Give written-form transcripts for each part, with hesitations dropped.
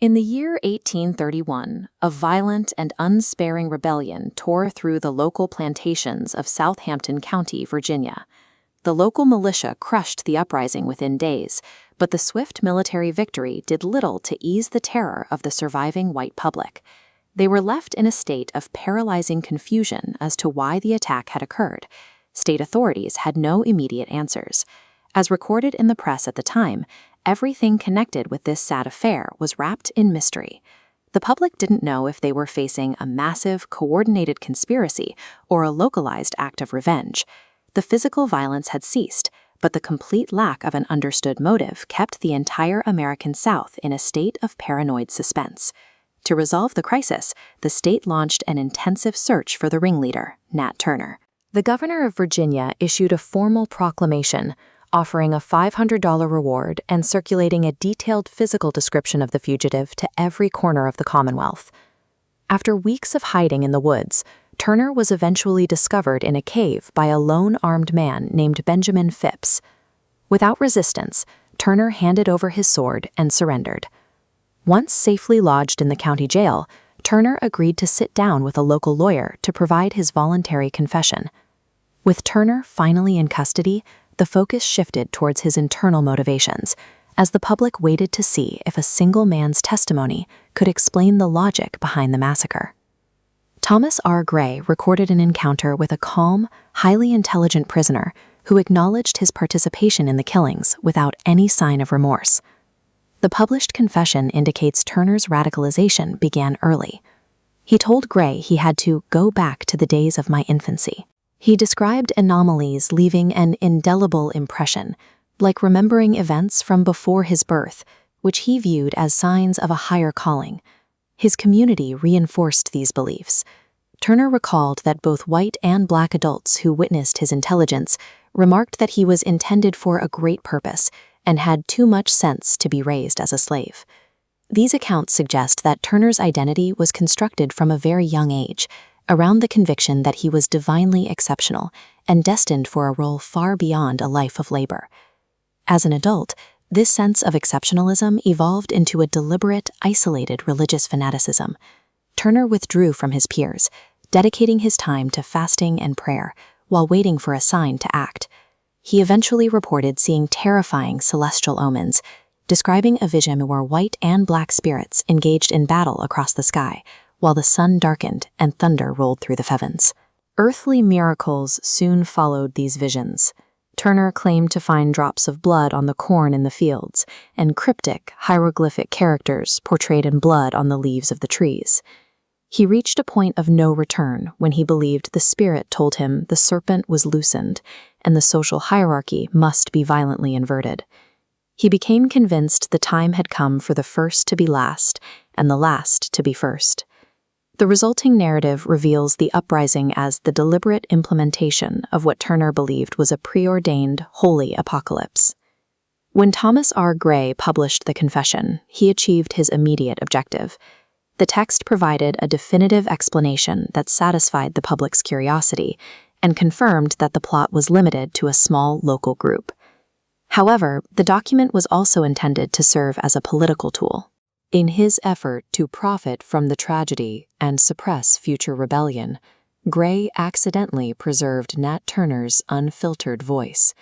In the year 1831, a violent and unsparing rebellion tore through the local plantations of Southampton County, Virginia. The local militia crushed the uprising within days, but the swift military victory did little to ease the terror of the surviving white public. They were left in a state of paralyzing confusion as to why the attack had occurred. State authorities had no immediate answers. As recorded in the press at the time, everything connected with this sad affair was wrapped in mystery. The public didn't know if they were facing a massive, coordinated conspiracy or a localized act of revenge. The physical violence had ceased, but the complete lack of an understood motive kept the entire American South in a state of paranoid suspense. To resolve the crisis, the state launched an intensive search for the ringleader, Nat Turner. The governor of Virginia issued a formal proclamation offering a $500 reward and circulating a detailed physical description of the fugitive to every corner of the Commonwealth. After weeks of hiding in the woods, Turner was eventually discovered in a cave by a lone armed man named Benjamin Phipps. Without resistance, Turner handed over his sword and surrendered. Once safely lodged in the county jail, Turner agreed to sit down with a local lawyer to provide his voluntary confession. With Turner finally in custody, the focus shifted towards his internal motivations, as the public waited to see if a single man's testimony could explain the logic behind the massacre. Thomas R. Gray recorded an encounter with a calm, highly intelligent prisoner who acknowledged his participation in the killings without any sign of remorse. The published confession indicates Turner's radicalization began early. He told Gray he had to go back to the days of my infancy. He described anomalies leaving an indelible impression, like remembering events from before his birth, which he viewed as signs of a higher calling. His community reinforced these beliefs. Turner recalled that both white and black adults who witnessed his intelligence remarked that he was intended for a great purpose and had too much sense to be raised as a slave. These accounts suggest that Turner's identity was constructed from a very young age, around the conviction that he was divinely exceptional and destined for a role far beyond a life of labor. As an adult, this sense of exceptionalism evolved into a deliberate, isolated religious fanaticism. Turner withdrew from his peers, dedicating his time to fasting and prayer while waiting for a sign to act. He eventually reported seeing terrifying celestial omens, describing a vision where white and black spirits engaged in battle across the sky, while the sun darkened and thunder rolled through the heavens. Earthly miracles soon followed these visions. Turner claimed to find drops of blood on the corn in the fields and cryptic, hieroglyphic characters portrayed in blood on the leaves of the trees. He reached a point of no return when he believed the spirit told him the serpent was loosened and the social hierarchy must be violently inverted. He became convinced the time had come for the first to be last and the last to be first. The resulting narrative reveals the uprising as the deliberate implementation of what Turner believed was a preordained, holy apocalypse. When Thomas R. Gray published the confession, he achieved his immediate objective. The text provided a definitive explanation that satisfied the public's curiosity and confirmed that the plot was limited to a small local group. However, the document was also intended to serve as a political tool. In his effort to profit from the tragedy and suppress future rebellion, Gray accidentally preserved Nat Turner's unfiltered voice.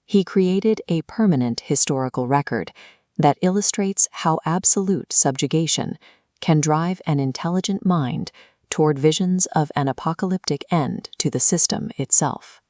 He created a permanent historical record that illustrates how absolute subjugation can drive an intelligent mind toward visions of an apocalyptic end to the system itself.